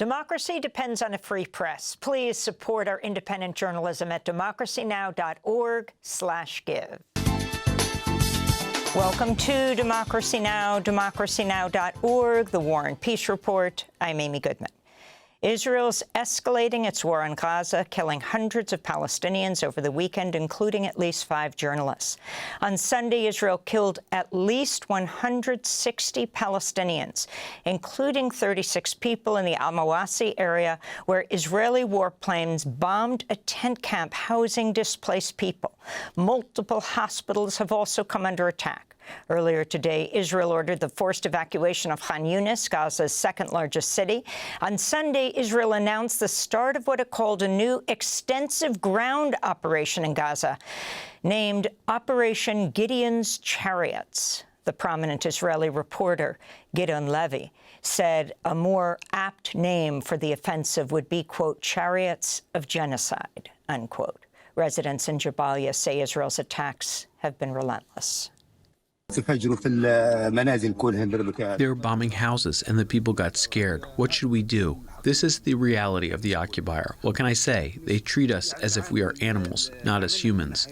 Democracy depends on a free press. Please support our independent journalism at democracynow.org/give. Welcome to Democracy Now!, democracynow.org, the War and Peace Report. I'm Amy Goodman. Israel's escalating its war on Gaza, killing hundreds of Palestinians over the weekend, including at least 5 journalists. On Sunday, Israel killed at least 160 Palestinians, including 36 people in the Al-Mawasi area, where Israeli warplanes bombed a tent camp housing displaced people. Multiple hospitals have also come under attack. Earlier today, Israel ordered the forced evacuation of Khan Yunis, Gaza's second-largest city. On Sunday, Israel announced the start of what it called a new extensive ground operation in Gaza, named Operation Gideon's Chariots. The prominent Israeli reporter, Gideon Levy, said a more apt name for the offensive would be, quote, chariots of genocide, unquote. Residents in Jabalia say Israel's attacks have been relentless. They're bombing houses, and the people got scared. What should we do? This is the reality of the occupier. What can I say? They treat us as if we are animals, not as humans.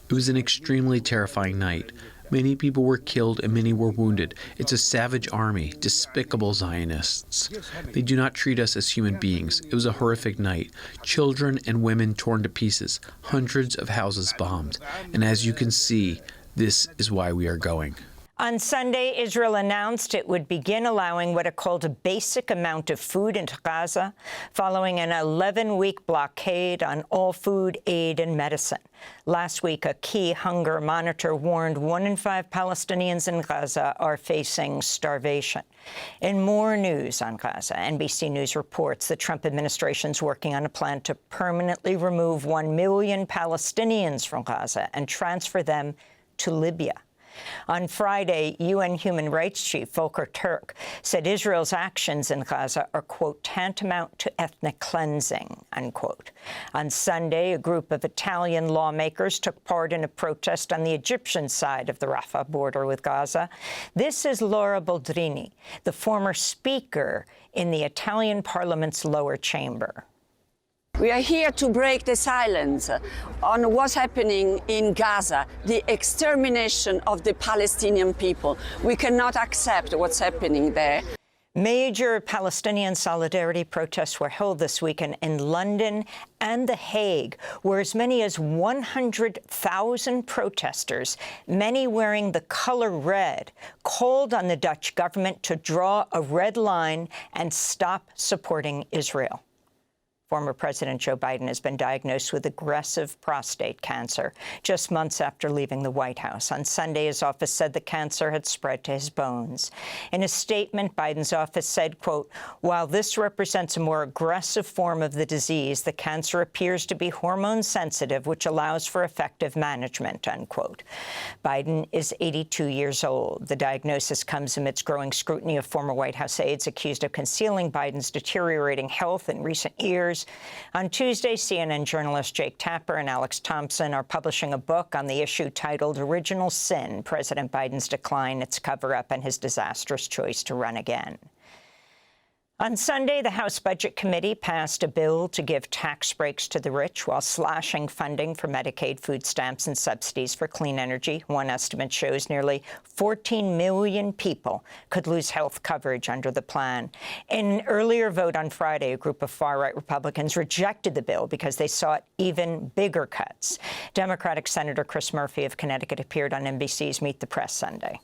It was an extremely terrifying night. Many people were killed and many were wounded. It's a savage army, despicable Zionists. They do not treat us as human beings. It was a horrific night. Children and women torn to pieces, hundreds of houses bombed. And as you can see, this is why we are going. On Sunday, Israel announced it would begin allowing what it called a basic amount of food into Gaza, following an 11-week blockade on all food, aid, and medicine. Last week, a key hunger monitor warned 1 in 5 Palestinians in Gaza are facing starvation. In more news on Gaza, NBC News reports the Trump administration is working on a plan to permanently remove 1 million Palestinians from Gaza and transfer them to Libya. On Friday, UN Human Rights Chief Volker Turk said Israel's actions in Gaza are, quote, tantamount to ethnic cleansing, unquote. On Sunday, a group of Italian lawmakers took part in a protest on the Egyptian side of the Rafah border with Gaza. This is Laura Boldrini, the former speaker in the Italian parliament's lower chamber. We are here to break the silence on what's happening in Gaza, the extermination of the Palestinian people. We cannot accept what's happening there. Major Palestinian solidarity protests were held this weekend in London and The Hague, where as many as 100,000 protesters, many wearing the color red, called on the Dutch government to draw a red line and stop supporting Israel. Former President Joe Biden has been diagnosed with aggressive prostate cancer just months after leaving the White House. On Sunday, his office said the cancer had spread to his bones. In a statement, Biden's office said, quote, while this represents a more aggressive form of the disease, the cancer appears to be hormone sensitive, which allows for effective management, unquote. Biden is 82 years old. The diagnosis comes amidst growing scrutiny of former White House aides accused of concealing Biden's deteriorating health in recent years. On Tuesday, CNN journalists Jake Tapper and Alex Thompson are publishing a book on the issue titled Original Sin, President Biden's Decline, Its Cover-Up, and His Disastrous Choice to Run Again. On Sunday, the House Budget Committee passed a bill to give tax breaks to the rich while slashing funding for Medicaid, food stamps, and subsidies for clean energy. One estimate shows nearly 14 million people could lose health coverage under the plan. In an earlier vote on Friday, a group of far-right Republicans rejected the bill because they sought even bigger cuts. Democratic Senator Chris Murphy of Connecticut appeared on NBC's Meet the Press Sunday.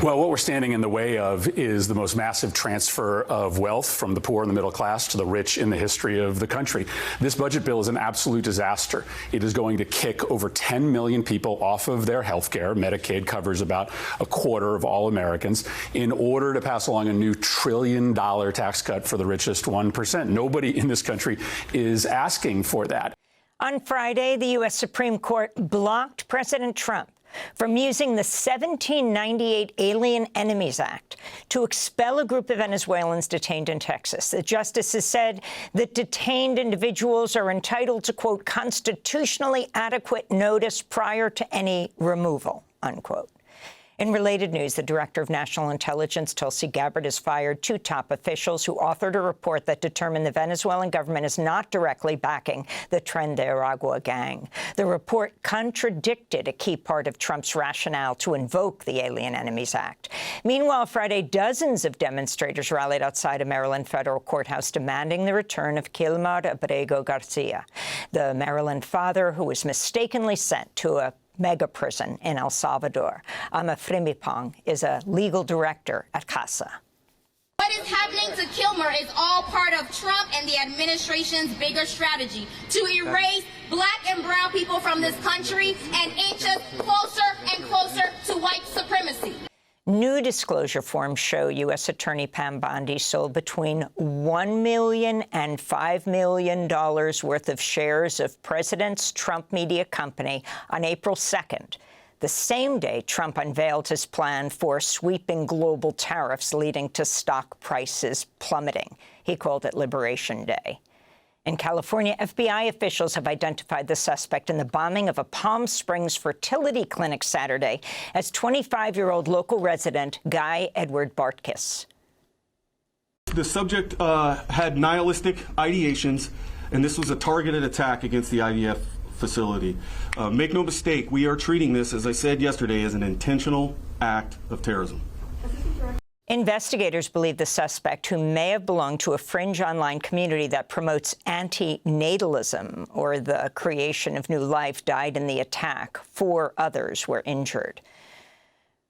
Well, what we're standing in the way of is the most massive transfer of wealth from the poor and the middle class to the rich in the history of the country. This budget bill is an absolute disaster. It is going to kick over 10 million people off of their health care. Medicaid covers about a quarter of all Americans in order to pass along a new $1 trillion tax cut for the richest 1%. Nobody in this country is asking for that. On Friday, the U.S. Supreme Court blocked President Trump from using the 1798 Alien Enemies Act to expel a group of Venezuelans detained in Texas. The justices said that detained individuals are entitled to, quote, constitutionally adequate notice prior to any removal, unquote. In related news, the Director of National Intelligence, Tulsi Gabbard, has fired 2 top officials who authored a report that determined the Venezuelan government is not directly backing the Tren de Aragua gang. The report contradicted a key part of Trump's rationale to invoke the Alien Enemies Act. Meanwhile, Friday, dozens of demonstrators rallied outside a Maryland federal courthouse demanding the return of Kilmar Abrego Garcia, the Maryland father who was mistakenly sent to a mega prison in El Salvador. Ama Frimipong is a legal director at Gaza. What is happening to Kilmer is all part of Trump and the administration's bigger strategy to erase black and brown people from this country and inch us closer and closer to white supremacy. New disclosure forms show U.S. Attorney Pam Bondi sold between $1 million and $5 million worth of shares of President Trump Media Company on April 2nd, the same day Trump unveiled his plan for sweeping global tariffs leading to stock prices plummeting. He called it Liberation Day. In California, FBI officials have identified the suspect in the bombing of a Palm Springs fertility clinic Saturday as 25-year-old local resident Guy Edward Bartkiss. The subject had nihilistic ideations, and this was a targeted attack against the IDF facility. Make no mistake, we are treating this, as I said yesterday, as an intentional act of terrorism. Investigators believe the suspect, who may have belonged to a fringe online community that promotes anti-natalism, or the creation of new life, died in the attack. 4 others were injured.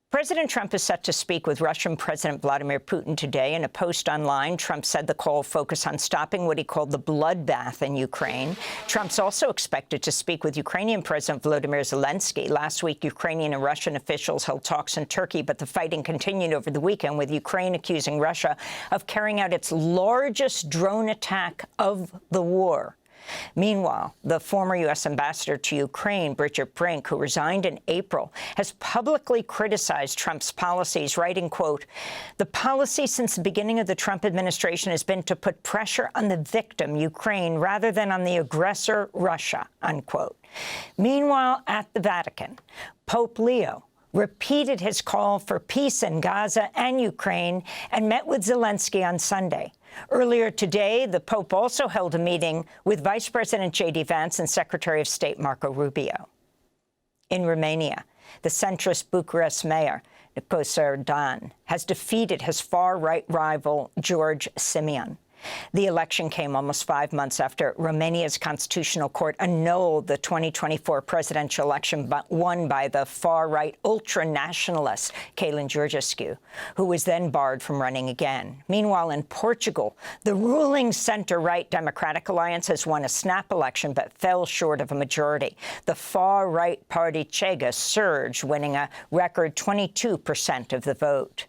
President Trump is set to speak with Russian President Vladimir Putin today. In a post online, Trump said the call focused on stopping what he called the bloodbath in Ukraine. Trump's also expected to speak with Ukrainian President Volodymyr Zelensky. Last week, Ukrainian and Russian officials held talks in Turkey, but the fighting continued over the weekend, with Ukraine accusing Russia of carrying out its largest drone attack of the war. Meanwhile, the former U.S. ambassador to Ukraine, Bridget Brink, who resigned in April, has publicly criticized Trump's policies, writing, quote, "The policy since the beginning of the Trump administration has been to put pressure on the victim, Ukraine, rather than on the aggressor, Russia," unquote. Meanwhile, at the Vatican, Pope Leo repeated his call for peace in Gaza and Ukraine and met with Zelensky on Sunday. Earlier today, the Pope also held a meeting with Vice President J.D. Vance and Secretary of State Marco Rubio. In Romania, the centrist Bucharest mayor, Nicu Sardan, has defeated his far-right rival, George Simion. The election came almost 5 months after Romania's constitutional court annulled the 2024 presidential election won by the far-right ultra-nationalist Călin Georgescu, who was then barred from running again. Meanwhile, in Portugal, the ruling centre-right Democratic Alliance has won a snap election but fell short of a majority. The far-right party Chega surged, winning a record 22% of the vote.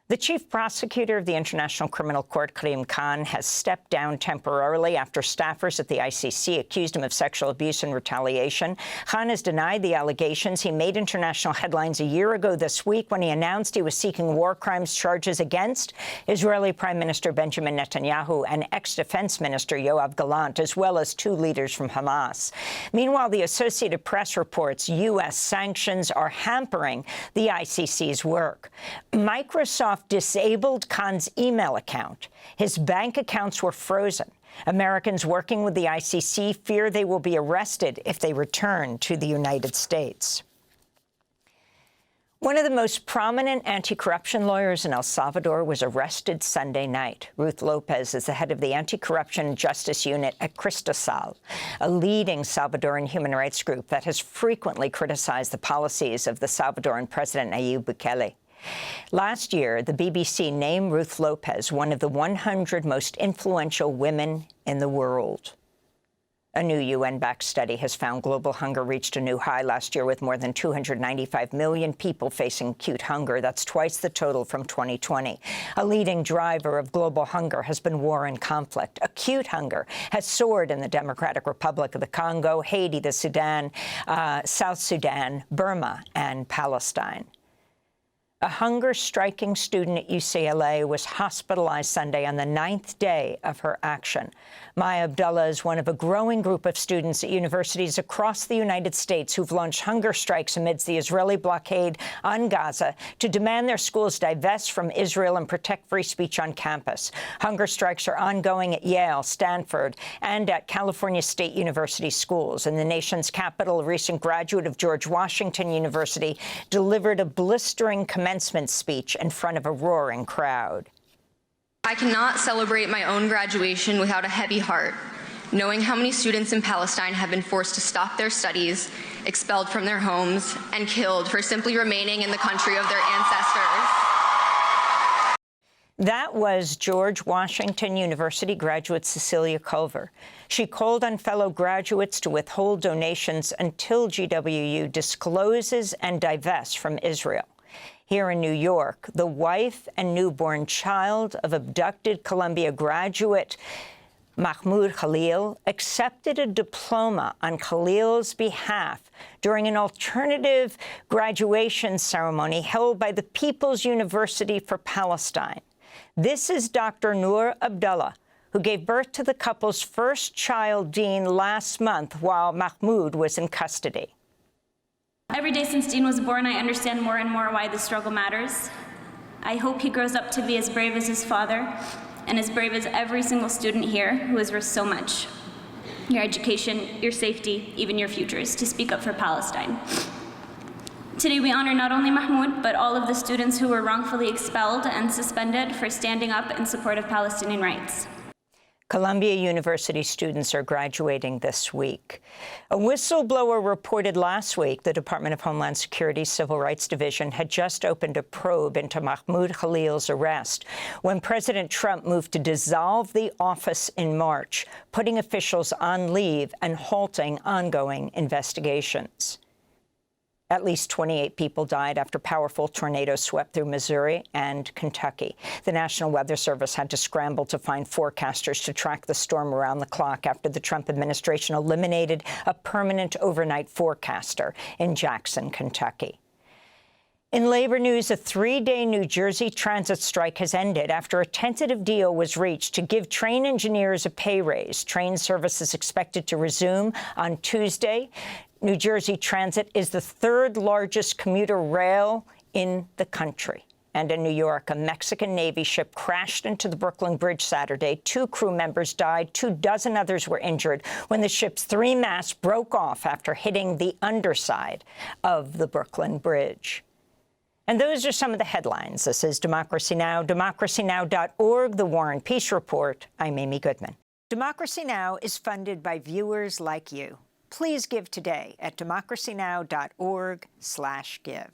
The chief prosecutor of the International Criminal Court, Karim Khan, has stepped down temporarily after staffers at the ICC accused him of sexual abuse and retaliation. Khan has denied the allegations. He made international headlines a year ago this week when he announced he was seeking war crimes charges against Israeli Prime Minister Benjamin Netanyahu and ex-defense minister Yoav Gallant, as well as 2 leaders from Hamas. Meanwhile, the Associated Press reports U.S. sanctions are hampering the ICC's work. Microsoft disabled Khan's email account. His bank accounts were frozen. Americans working with the ICC fear they will be arrested if they return to the United States. One of the most prominent anti-corruption lawyers in El Salvador was arrested Sunday night. Ruth Lopez is the head of the Anti-Corruption Justice Unit at Cristasal, a leading Salvadoran human rights group that has frequently criticized the policies of the Salvadoran President Nayib Bukele. Last year, the BBC named Ruth Lopez one of the 100 most influential women in the world. A new UN-backed study has found global hunger reached a new high last year, with more than 295 million people facing acute hunger. That's twice the total from 2020. A leading driver of global hunger has been war and conflict. Acute hunger has soared in the Democratic Republic of the Congo, Haiti, the Sudan, South Sudan, Burma, and Palestine. A hunger-striking student at UCLA was hospitalized Sunday on the 9th day of her action. Maya Abdullah is one of a growing group of students at universities across the United States who've launched hunger strikes amidst the Israeli blockade on Gaza to demand their schools divest from Israel and protect free speech on campus. Hunger strikes are ongoing at Yale, Stanford, and at California State University schools. In the nation's capital, a recent graduate of George Washington University delivered a blistering commencement speech in front of a roaring crowd. I cannot celebrate my own graduation without a heavy heart, knowing how many students in Palestine have been forced to stop their studies, expelled from their homes, and killed for simply remaining in the country of their ancestors. That was George Washington University graduate Cecilia Culver. She called on fellow graduates to withhold donations until GWU discloses and divests from Israel. Here in New York, the wife and newborn child of abducted Columbia graduate Mahmoud Khalil accepted a diploma on Khalil's behalf during an alternative graduation ceremony held by the People's University for Palestine. This is Dr. Noor Abdullah, who gave birth to the couple's first child, Dean, last month while Mahmoud was in custody. Every day since Dean was born, I understand more and more why this struggle matters. I hope he grows up to be as brave as his father and as brave as every single student here who has risked so much. Your education, your safety, even your futures, to speak up for Palestine. Today we honor not only Mahmoud, but all of the students who were wrongfully expelled and suspended for standing up in support of Palestinian rights. Columbia University students are graduating this week. A whistleblower reported last week the Department of Homeland Security's Civil Rights Division had just opened a probe into Mahmoud Khalil's arrest when President Trump moved to dissolve the office in March, putting officials on leave and halting ongoing investigations. At least 28 people died after powerful tornadoes swept through Missouri and Kentucky. The National Weather Service had to scramble to find forecasters to track the storm around the clock after the Trump administration eliminated a permanent overnight forecaster in Jackson, Kentucky. In labor news, a 3-day New Jersey transit strike has ended after a tentative deal was reached to give train engineers a pay raise. Train service is expected to resume on Tuesday. New Jersey Transit is the third largest commuter rail in the country. And in New York, a Mexican Navy ship crashed into the Brooklyn Bridge Saturday. 2 crew members died, 24 others were injured when the ship's 3 masts broke off after hitting the underside of the Brooklyn Bridge. And those are some of the headlines. This is Democracy Now!, democracynow.org, The War and Peace Report. I'm Amy Goodman. Democracy Now! Is funded by viewers like you. Please give today at democracynow.org/give.